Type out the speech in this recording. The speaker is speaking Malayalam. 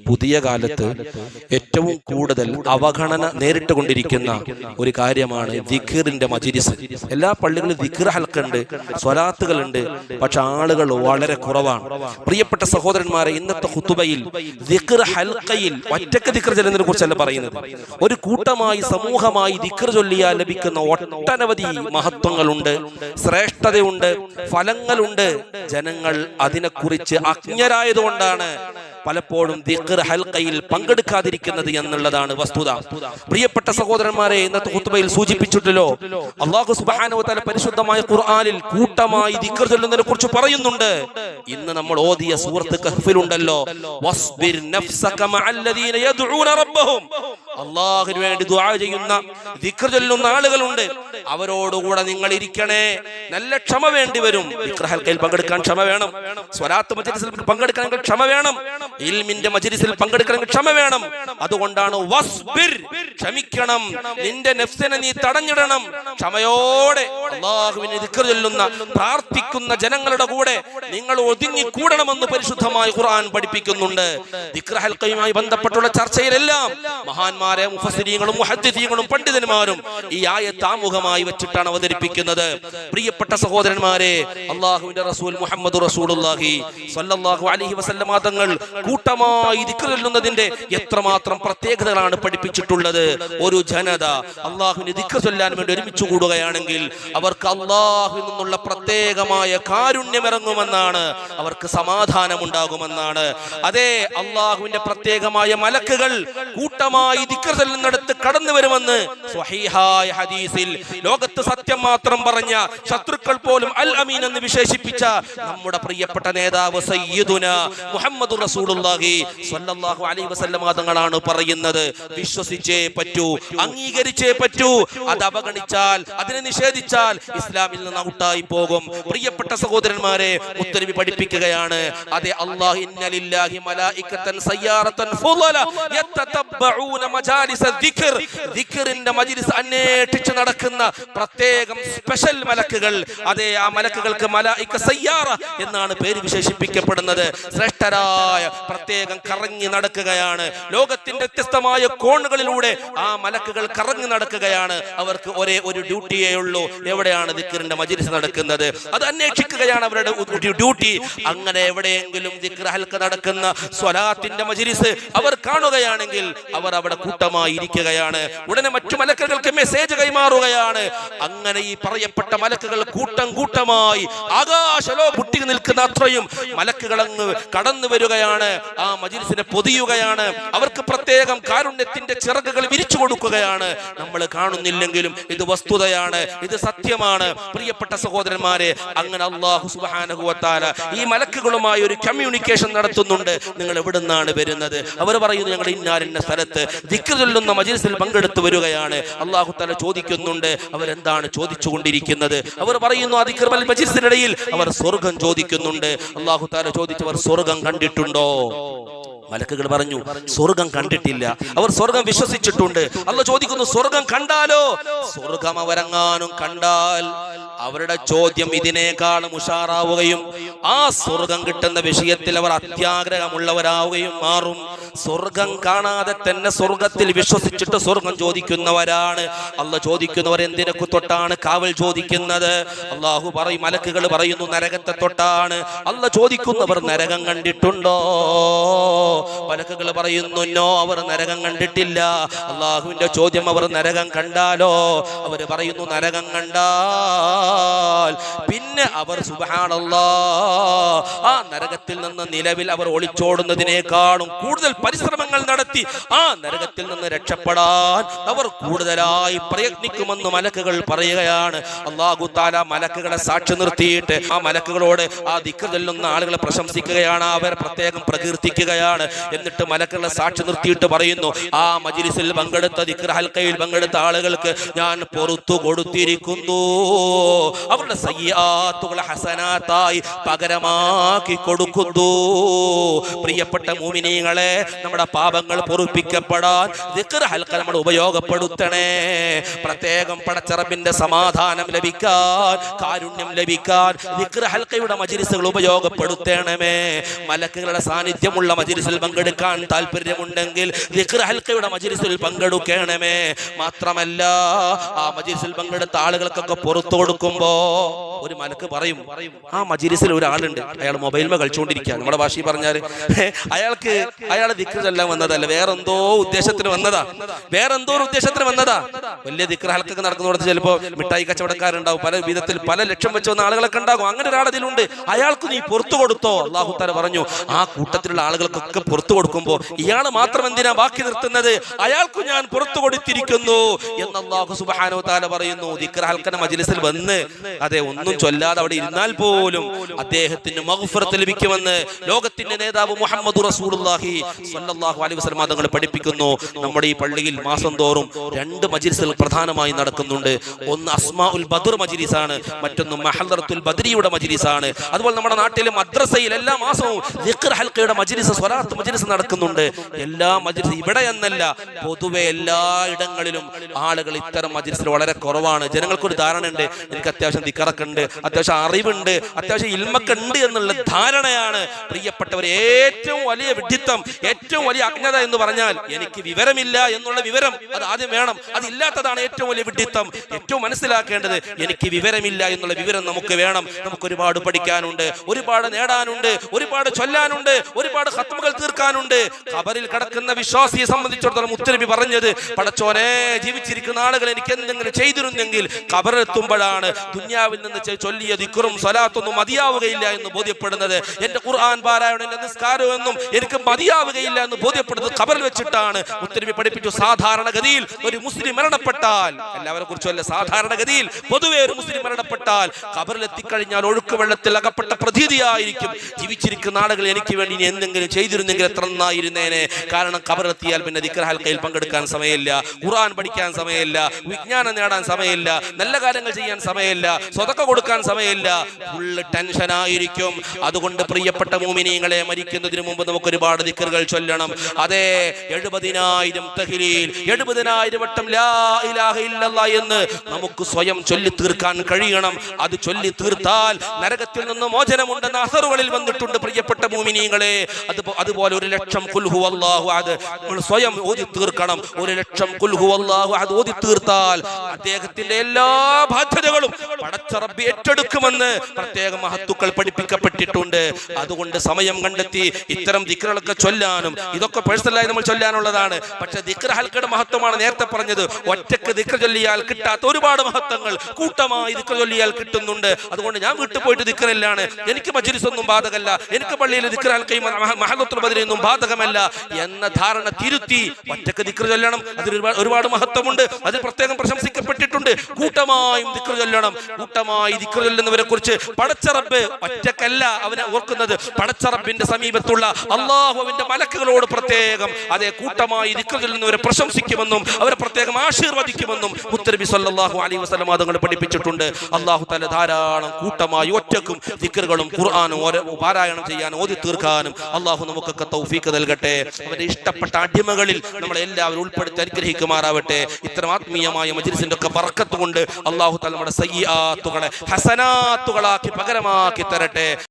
പുതിയ കാലത്ത് ഏറ്റവും കൂടുതൽ അവഗണന നേരിട്ടുകൊണ്ടിരിക്കുന്ന ഒരു കാര്യമാണ് ദിക്റിന്റെ മജ്‌ലിസ്. എല്ലാ പള്ളികളിലും ദിക്ർ ഹൽക്കുണ്ട്, സ്വലാത്തുകളുണ്ട്, പക്ഷെ ആളുകൾ വളരെ കുറവാണ്. പ്രിയപ്പെട്ട സഹോദരന്മാരെ, ഇന്നത്തെ ഖുതുബയിൽ ദിക്ർ ഹൽക്കയിൽ ഒറ്റക്ക് ദിക്ർ ചൊല്ലുന്നതിനെ കുറിച്ചല്ല പറയുന്നത്. ഒരു കൂട്ടമായി സമൂഹമായി ദിക്ർ ചൊല്ലിയാൽ ലഭിക്കുന്ന ഒട്ടനവധി മഹത്വങ്ങളുണ്ട്, ശ്രേഷ്ഠതയുണ്ട്, ഫലങ്ങളുണ്ട്. ജനങ്ങൾ അതിനെക്കുറിച്ച് അജ്ഞരായതുകൊണ്ടാണ് പലപ്പോഴും ദിക്ർ ഹൽക്കയിൽ പങ്കെടുക്കാതിരിക്കുന്നത് എന്നുള്ളതാണ് വസ്തുത. പ്രിയപ്പെട്ട സഹോദരന്മാരെ, ഇന്നത്തെ ഖുതുബയിൽ സൂചിപ്പിച്ചിട്ടല്ലോ, അല്ലാഹു സുബ്ഹാനഹു വ തആല പരിശുദ്ധമായ ഖുർആനിൽ കൂട്ടമായി ദിക്ർ ചൊല്ലുന്നതിനെ കുറിച്ച് പറയുന്നുണ്ട്. ഇന്ന് നമ്മൾ ഓതിയ സൂറത്ത് കഹ്ഫിലുണ്ടല്ലോ, വസ്ബിർ നഫ്സക മഅല്ലദീന യദ്ഊന റബ്ബഹും, അല്ലാഹുവിന് വേണ്ടി ദുആ ചെയ്യുന്ന ദിക്ർ ചൊല്ലുന്ന ആളുകളുണ്ട്, അവരോടുകൂടെ നിങ്ങൾ ഇരിക്കണേ. നല്ല ക്ഷമ വേണ്ടി വരും. ദിക്ർ ഹൽക്കയിൽ പങ്കെടുക്കാൻ ക്ഷമ വേണം, സ്വലാത്ത് മജ്‌ലിസിൽ പങ്കെടുക്കണമെങ്കിൽ ക്ഷമ വേണം, ഇൽമിന്റെ മജ്‌ലിസിൽ പങ്കെടുക്കണമെങ്കിൽ ക്ഷമ വേണം. അതുകൊണ്ടാണ് വസ്ബിർ, ക്ഷമിക്കണം, നിന്റെ നഫ്സിനെ നീ തടഞ്ഞിടണം. ക്ഷമയോടെ അല്ലാഹുവിനെ ദിക്ർ ചൊല്ലുന്ന പ്രാർത്ഥിക്കുന്ന ജനങ്ങളുടെ കൂടെ നിങ്ങൾ ഒതുങ്ങി കൂടണമെന്ന് പരിശുദ്ധമായ ഖുർആൻ പഠിപ്പിക്കുന്നുണ്ട്. ദിക്ർ ഹൽക്കയുമായി ബന്ധപ്പെട്ടുള്ള ചർച്ചയിലെല്ലാം മഹാന്മാരെ മുഫസ്സിരീങ്ങളും മുഹദ്ദിസീങ്ങളും പണ്ഡിതന്മാരും ഈ ആയത്ത് ആമുഖമായി വെച്ചിട്ടാണ് അവതരിപ്പിക്കുന്നത്. പ്രിയപ്പെട്ട സഹോദരന്മാരെ, അല്ലാഹുവിന്റെ റസൂൽ മുഹമ്മദ് റസൂലുള്ളാഹി സ്വല്ലല്ലാഹു അലൈഹി വസല്ലം തങ്ങൾ കൂട്ടമായി ദിക്ർ ചൊല്ലുന്നതിന്റെ എത്രമാത്രം പ്രത്യേകതകളാണ് പഠിപ്പിച്ചിട്ടുള്ളത്. ഒരു ജനത അല്ലാഹുവിനെ ദിക്ർ ചൊല്ലാൻ വേണ്ടി ഒരുമിച്ച് കൂടുകയാണെങ്കിൽ അവർക്ക് അല്ലാഹുവിൽ നിന്നുള്ള പ്രത്യേകമായ കാരുണ്യം ഇറങ്ങുമെന്നാണ്, അവർക്ക് സമാധാനമുണ്ടാകുമെന്നാണ്. അതേ, അല്ലാഹുവിന്റെ പ്രത്യേകമായ മലക്കുകൾ കൂട്ടമായി ദിക്ർ ചൊല്ലുന്നിടത്ത് കടന്നു വരുമെന്ന് സ്വഹീഹായ ഹദീസിൽ ലോകത്ത് സത്യം മാത്രം പറഞ്ഞ ശത്രുക്കൾ പോലും അൽ അമീൻ എന്ന് വിശേഷിപ്പിച്ച നമ്മുടെ പ്രിയപ്പെട്ട നേതാവ് സയ്യിദുന മുഹമ്മദ് റസൂലുള്ളാഹി സ്വല്ലല്ലാഹു അലൈഹി വസല്ലം തങ്ങളാണ് പറയുന്നത്. വിശ്വസിച്ചേ പറ്റൂ, അംഗീകരിച്ചേ പറ്റൂ. അത് അവഗണിച്ചാൽ, അതിനെ നിഷേധിച്ചാൽ ഇസ്ലാമിൽ നിന്ന് ഔട്ടായി പോകും. പ്രിയപ്പെട്ട സഹോദരന്മാരെ, മുത്തനബി പഠിപ്പിക്കുകയാണ്, അതെ, അല്ലാഹു ഇന്ന ലില്ലാഹി മലായികതൻ സയ്യാറതൻ ഫുളല യതതബ്ബഊന മജാലിസ ദിക്ർ, ദിക്റിന്റെ മജ്‌ലിസ് അന്വേഷിച്ച് നടക്കുന്ന പ്രത്യേകം സ്പെഷ്യൽ മലക്കുകൾ. അതെ, ആ മലക്കുകൾക്ക് മലായിക സയ്യാറ എന്നാണ് പേര് വിശേഷിപ്പിക്കപ്പെടുന്നത്. ശ്രേഷ്ഠരായ പ്രത്യേകം കറങ്ങി നടക്കുകയാണ്. ലോകത്തിന്റെ വ്യത്യസ്തമായ കോണുകളിലൂടെ ആ മലക്കുകൾ കറങ്ങി നടക്കുകയാണ്. അവർക്ക് ഒരേ ഒരു ഡ്യൂട്ടിയേ ഉള്ളൂ. എവിടെയാണ് ദിക്റിന്റെ മജ്‌ലിസ് നടക്കുന്നത് അത് അന്വേഷിക്കുകയാണ് അവരുടെ ഡ്യൂട്ടി. അങ്ങനെ എവിടെയെങ്കിലും ദിക്ർ ഹൽക്ക നടക്കുന്ന സ്വലാത്തിന്റെ മജ്‌ലിസ് അവർ കാണുകയാണെങ്കിൽ അവർ അവിടെ കൂട്ടമായി ഇരിക്കുകയാണ്. ഉടനെ മറ്റു മലക്കുകൾക്ക് മെസ്സേജ് കൈമാറുകയാണ്. അങ്ങനെ ഈ പറയപ്പെട്ട മലക്കുകൾ കൂട്ടം കൂട്ടമായി ആകാശലോ പൊട്ടി നിൽക്കുന്ന അത്രയും മലക്കുകൾ അങ്ങ് കടന്നു വരികയാണ്. ആ മജ്‌ലിസിനെ പൊതിയുകയാണ്. അവർക്ക് പ്രത്യേകം കാരുണ്യത്തിന്റെ ചിറകുകൾ വിരിച്ചു കൊടുക്കുകയാണ്. നമ്മൾ കാണുന്നില്ലെങ്കിലും ഇത് വസ്തുതയാണ്, ഇത് സത്യമാണ്. പ്രിയപ്പെട്ട സഹോദരന്മാരെ, അങ്ങനെ അല്ലാഹു സുബ്ഹാനഹു വ തആല ഈ മലക്കുകളുമായി ഒരു കമ്മ്യൂണിക്കേഷൻ നടത്തുന്നുണ്ട്. നിങ്ങൾ എവിടുന്നാണ് വരുന്നത്? അവർ പറയുന്നു, ഞങ്ങൾ ഇന്നാലിന്ന സ്ഥലത്ത് ദിക്ർ ചൊല്ലുന്ന മജ്‌ലിസിൽ പങ്കെടുത്തു വരികയാണ്. അല്ലാഹു തആല ചോദിക്കുന്നുണ്ട്, അവരെന്താണ് ചോദിച്ചുകൊണ്ടിരിക്കുന്നത്? അവർ പറയുന്നു, ആ ദിക്ർ മജ്‌ലിസിനിടയിൽ അവർ സ്വർഗം ചോദിക്കുന്നുണ്ട്. അല്ലാഹു തആല ചോദിച്ചു, അവർ സ്വർഗം കണ്ടിട്ടുണ്ടോ? മലക്കുകൾ പറഞ്ഞു, സ്വർഗം കണ്ടിട്ടില്ല. അവർ സ്വർഗം വിശ്വസിച്ചിട്ടുണ്ട്. അല്ലാഹു ചോദിക്കുന്നു, സ്വർഗം കണ്ടാലോ? സ്വർഗം അവരെങ്ങാനും കണ്ടാൽ അവരുടെ ചോദ്യം ഇതിനേക്കാളും ഉഷാറാവുകയും ആ സ്വർഗം കിട്ടുന്ന വിഷയത്തിൽ അവർ അത്യാഗ്രഹമുള്ളവരാവുകയും മാറും. സ്വർഗം കാണാതെ തന്നെ സ്വർഗത്തിൽ വിശ്വസിച്ചിട്ട് സ്വർഗം ചോദിക്കുന്നവരാണ്. അല്ലാഹു ചോദിക്കുന്നവർ എന്തിനെ തൊട്ടാണ് കാവൽ ചോദിക്കുന്നത്? അല്ലാഹു പറയും, മലക്കുകൾ പറയുന്നു, നരകത്തെ തൊട്ടാണ്. അല്ലാഹു ചോദിക്കുന്നവർ നരകം കണ്ടിട്ടുണ്ടോ? മലക്കുകൾ പറയുന്നു, നോ, അവർ നരകം കണ്ടിട്ടില്ല. അല്ലാഹുവിന്റെ ചോദ്യം, അവർ നരകം കണ്ടാലോ? അവർ പറയുന്നു, നരകം കണ്ടാൽ പിന്നെ അവർ സുബ്ഹാനല്ലാഹ് ആ നരകത്തിൽ നിന്ന് നിലവിൽ അവർ ഒളിച്ചോടുന്നതിനേക്കാളും കൂടുതൽ പരിശ്രമങ്ങൾ നടത്തി ആ നരകത്തിൽ നിന്ന് രക്ഷപ്പെടാൻ അവർ കൂടുതലായി പ്രയത്നിക്കുമെന്ന് മലക്കുകൾ പറയുകയാണ്. അല്ലാഹു തആല മലക്കുകളെ സാക്ഷി നിർത്തിയിട്ട് ആ മലക്കുകളോട് ആ ദിക്ർ ചൊല്ലുന്ന ആളുകളെ പ്രശംസിക്കുകയാണ്, അവർ പ്രത്യേകം പ്രകീർത്തിക്കുകയാണ്. എന്നിട്ട് മലക്കുകളെ സാക്ഷി നിർത്തിയിട്ട് പറയുന്നു, ആ മജ്‌ലിസിൽ പങ്കെടുത്ത ദിക്ർ ഹൽക്കയിൽ പങ്കെടുത്ത ആളുകൾക്ക് ഞാൻ പുറത്തു കൊടുത്തിരിക്കുന്നു. അവരുടെ സയ്യിആത്തുകളെ ഹസനാത്തായി പകരമാക്കി കൊടുക്കുന്നു. പ്രിയപ്പെട്ട മുഅ്മിനീങ്ങളെ, നമ്മുടെ പാപങ്ങൾ പൊറുപ്പിക്കപ്പെടാൻ ദിക്ർ ഹൽഖ നമ്മൾ ഉപയോഗപ്പെടുത്തണേ. പ്രത്യേകം പടച്ച റബ്ബിന്റെ സമാധാനം ലഭിക്കാൻ, കാരുണ്യം ലഭിക്കാൻ ദിക്ർ ഹൽഖയുടെ മജ്ലിസുകൾ ഉപയോഗപ്പെടുത്തണമേ. മലക്കുകളുടെ സാന്നിധ്യമുള്ള മജ്ലിസിൽ പങ്കെടുക്കാൻ താല്പര്യമുണ്ടെങ്കിൽ ദിക്ർ ഹൽഖയുടെ മജ്ലിസിൽ പങ്കെടുക്കണമേ. മാത്രമല്ല, ആ മജ്ലിസിൽ പങ്കെടുത്ത ആളുകൾക്കൊക്കെ പുറത്തു കൊടുക്കുമ്പോ ഒരു മലക്ക് പറയും, ആ മജ്ലിസിൽ ഒരാളുണ്ട്, അയാൾ മൊബൈലിൽ കളിച്ചുകൊണ്ടിരിക്കുക. നമ്മുടെ ഭാഷയിൽ പറഞ്ഞാല് അയാൾ ദിക്ർ ചൊല്ലാൻ വന്നതല്ല, വേറെന്തോ ഉദ്ദേശത്തിന് വന്നതാ, വലിയ ദിക്ർ ഹൽഖൊക്കെ നടക്കുന്നിടത്ത് ചിലപ്പോ മിഠായി കച്ചവടക്കാരുണ്ടാവും, പല വിധത്തിൽ പല ലക്ഷം വെച്ച് വന്ന ആളുകളൊക്കെ ഉണ്ടാകും. അങ്ങനെ ഒരാളതിലുണ്ട്, അയാൾക്ക് നീ പുറത്തു കൊടുത്തോ. അല്ലാഹു തആല പറഞ്ഞു, ആ കൂട്ടത്തിലുള്ള ആളുകൾക്കൊക്കെ പുറത്തു കൊടുക്കുമ്പോ ഇയാള് മാത്രം എന്തിനാ ബാക്കി നിർത്തുന്നത്, അയാൾക്ക് ഞാൻ പുറത്തു കൊടുത്തിരിക്കുന്നു എന്ന് അല്ലാഹു സുബ്ഹാനഹു തആല പറയുന്നു. ദിക്ർ ഹൽഖന്റെ മജ്ലിസിൽ വന്ന് അതെ ഒന്നും ചൊല്ലാതെ അവിടെ ഇരുന്നാൽ പോലും അദ്ദേഹത്തിന് മഗ്ഫിറത്ത് ലഭിക്കുമെന്ന് ലോകത്തിന്റെ നേതാവ് മുഹമ്മദ് റസൂലുള്ളാഹി സ്വല്ലല്ലാഹു അലൈഹി വസല്ലം തങ്ങൾ പഠിപ്പിക്കുന്നു. നമ്മുടെ ഈ പള്ളിയിൽ മാസം തോറും 2 മജ്ലിസുകൾ പ്രധാനമായി നടക്കുന്നുണ്ട്. ഒന്ന് അസ്മാഉൽ ബദർ മജ്ലിസാണ്, മറ്റൊന്ന് മഹദറത്തുൽ ബദരിയുടെ മജ്ലിസാണ്. അതുപോലെ നമ്മുടെ നാട്ടിലെ മദ്രസയിൽ എല്ലാ മാസവും ദിക്ർ ഹൽഖയുടെ മജ്ലിസ്, സ്വലാത്ത് മജ്ലിസ് നടക്കുന്നുണ്ട്. എല്ലാ മജ്ലിസ് ഇവിടെ എന്നല്ല, പൊതുവെ എല്ലാ ഇടങ്ങളിലും ആളുകൾ ഇത്തരം മജ്ലിസിൽ വളരെ കുറവാണ്. ജനങ്ങൾക്കൊരു ധാരണ ഉണ്ട്, എനിക്ക് അത്യാവശ്യം ദിക്റൊക്കെ ഉണ്ട്, അത്യാവശ്യം അറിവുണ്ട്, അത്യാവശ്യം ഇൽമൊക്കെ ഉണ്ട് എന്നുള്ള ധാരണയാണ്. പ്രിയപ്പെട്ടവർ, ഏറ്റവും വലിയ വിഡ്ഢിത്തം, ഏറ്റവും വലിയ അജ്ഞത എന്ന് പറഞ്ഞാൽ എനിക്ക് വിവരമില്ല എന്നുള്ള വിവരം അത് ആദ്യം വേണം. അതില്ലാത്തതാണ് ഏറ്റവും വലിയ വിഡ്ഢിത്തം. ഏറ്റവും മനസ്സിലാക്കേണ്ടത് എനിക്ക് വിവരമില്ല എന്നുള്ള വിവരം നമുക്ക് വേണം. നമുക്ക് ഒരുപാട് പഠിക്കാനുണ്ട്, ഒരുപാട് നേടാനുണ്ട്, ഒരുപാട് ചൊല്ലാനുണ്ട്, ഒരുപാട് ഖത്മുകൾ തീർക്കാനുണ്ട്. ഖബറിൽ കിടക്കുന്ന വിശ്വാസിയെ സംബന്ധിച്ചിടത്തോളം മുത്തനബി പറഞ്ഞത്, പടച്ചോനെ ജീവിച്ചിരിക്കുന്ന ആളുകൾ എനിക്ക് എന്തെങ്കിലും ചെയ്തിരുന്നെങ്കിൽ ഖബറെത്തുമ്പോഴാണ് ദുനിയാവിൽ നിന്ന് ചൊല്ലിയ ദിക്റും സ്വലാത്തൊന്നും മതിയാവുകയില്ല എന്ന് ബോധ്യപ്പെടുന്നത്. എന്റെ ഖുർആൻ പാരായണം, എന്റെ നിസ്കാരമൊന്നും എനിക്ക് മതിയാവുകയില്ല എന്ന് ബോധ്യപ്പെടുന്നത് ഖബറിൽ വെച്ചിട്ടാണ്. മുത്തനബി പഠിപ്പിച്ചു, സാധാരണഗതിയിൽ ഒരു മുസ്ലിം മരണപ്പെട്ടാൽ, എല്ലാവരെ കുറിച്ചല്ല, സാധാരണഗതിയിൽ പൊതുവെ ഒരു മുസ്ലിം മരണപ്പെട്ടാൽ ഖബറിൽ എത്തിക്കഴിഞ്ഞാൽ ഒഴുക്ക് വെള്ളത്തിൽ അകപ്പെട്ട പ്രതീതിയായിരിക്കും. ജീവിച്ചിരിക്കുന്ന ആളുകൾ എനിക്ക് വേണ്ടി ഇനി എന്തെങ്കിലും ചെയ്തിരുന്നെങ്കിൽ എത്ര നന്നായിരുന്നേനെ. കാരണം ഖബറിലെത്തിയാൽ പിന്നെ ദിക്ർ ഹൽഖയിൽ പങ്കെടുക്കാൻ സമയമില്ല, ഖുർആൻ പഠിക്കാൻ സമയമില്ല, വിജ്ഞാനം നേടാൻ സമയമില്ല, നല്ല കാര്യങ്ങൾ ചെയ്യാൻ സമയമില്ല, സ്വതക്ക കൊടുക്കാൻ സമയമില്ല, ഫുള്ള് ടെൻഷനായിരിക്കും. അതുകൊണ്ട് പ്രിയപ്പെട്ട മുഅ്മിനീങ്ങളെ, മരിക്കുന്നതിന് മുമ്പ് നമുക്ക് ഒരുപാട് ദിക്റുകൾ ചൊല്ലണം. അതെ, 70,000 തഹ്ലീൽ, 70,000 വട്ടം ലാ ഇലാഹ ഇല്ലല്ലാഹ് എന്ന് നമുക്ക് സ്വയം ചൊല്ലി തീർക്കാൻ കഴിയണം. അത് ചൊല്ലി തീർത്താൽ നരകത്തിൽ നിന്ന് മോചനമുണ്ടെന്ന അസറുകളിൽ വന്നിട്ടുണ്ട്. പ്രിയപ്പെട്ട മുഅ്മിനീങ്ങളെ, അതുപോലെ 1,00,000 ഖുൽ ഹുവല്ലാഹു അഹദ് സ്വയം ഓതി തീർക്കണം. 1,00,000 ഖുൽ ഹുവല്ലാഹു അഹദ് ഓതി തീർത്താൽ അദ്ദേഹത്തിന്റെ എല്ലാ ബാധ്യതകളും പടച്ച റബ്ബ് ഏറ്റെടുക്കുമെന്ന് പ്രത്യേക മഹത്തുക്കൾ പഠിപ്പിക്കപ്പെട്ടിട്ടുണ്ട്. അതുകൊണ്ട് സമയം കണ്ടെത്തി ഇത്തരം ദിക്റുകളൊക്കെ ചൊല്ലാനും, ഇതൊക്കെ പേഴ്സണലായി നമ്മൾ ചൊല്ലാനുള്ളതാണ്. പക്ഷെ ദിക്ർ ഹൽഖയുടെ മഹത്വമാണ് നേരത്തെ പറഞ്ഞത്. ഒറ്റക്ക് ദിക്ർ ചൊല്ലിയാൽ കിട്ടാത്ത ഒരുപാട് മഹത്വങ്ങൾ കൂട്ടമായി ദിക്ർ ചൊല്ലിയാൽ കിട്ടുന്നുണ്ട്. അതുകൊണ്ട് ഞാൻ വീട്ടിൽ പോയിട്ട് ദിക്റിലാണ്, എനിക്ക് മജ്ലിസ് ഒന്നും ബാധകമല്ല, എനിക്ക് പള്ളിയിൽ ദിക്ർ ഹൽഖയും മഹദറത്തുൽ ബദരിയൊന്നും ബാധകമല്ല എന്ന ധാരണ തിരുത്തി ഒറ്റക്ക് ദിക്ർ ചൊല്ലണം. അതിൽ ഒരുപാട് മഹത്വമുണ്ട്, അത് പ്രത്യേകം പ്രശംസിക്കപ്പെട്ടിട്ടുണ്ട്. കൂട്ടമായും ദിക്ർ ചൊല്ലണം. കൂട്ടമായി ദിക്ർ ചൊല്ലുന്നവരെ കുറിച്ച് പടച്ച റബ്ബ് ഒറ്റക്കല്ല അവനെ ഓർക്കുന്നത്, പടച്ച റബ്ബിന്റെ സമീപത്തുള്ള അല്ലാഹുവിന്റെ മലക്കുകളോട് പ്രത്യേകം അതേ കൂട്ടമായി ദിക്ർ ചൊല്ലുന്നവരെ പ്രശംസിക്കുമെന്നും അവരെ പ്രത്യേകം ആശീർവദിക്കുമെന്നും മുത്തനബി സല്ലല്ലാഹു അലൈഹി വസല്ലം തങ്ങൾ പഠിപ്പിച്ചിട്ടുണ്ട്. അല്ലാഹു തആല ധാരാളം കൂട്ടമായി ഒറ്റക്കും ദിക്റുകളും ഖുർആനും പാരായണം ചെയ്യാനും ഓതി തീർക്കാനും അല്ലാഹു നമുക്കൊക്കെ തൗഫീഖ് നൽകട്ടെ. അവന്റെ ഇഷ്ടപ്പെട്ട അടിമകളിൽ നമ്മളെ എല്ലാവരും ഉൾപ്പെടുത്തി അനുഗ്രഹിക്കുമാറാവട്ടെ. ഇത്തരം ആത്മീയമായ മജ്ലിസിന്റെ ഒക്കെ ബർക്കത്ത് കൊണ്ട് അല്ലാഹു തആല നമ്മുടെ സയ്യിആത്തുകളെ ഹസനാത്തുകളാക്കി പകരമാക്കി തരട്ടെ.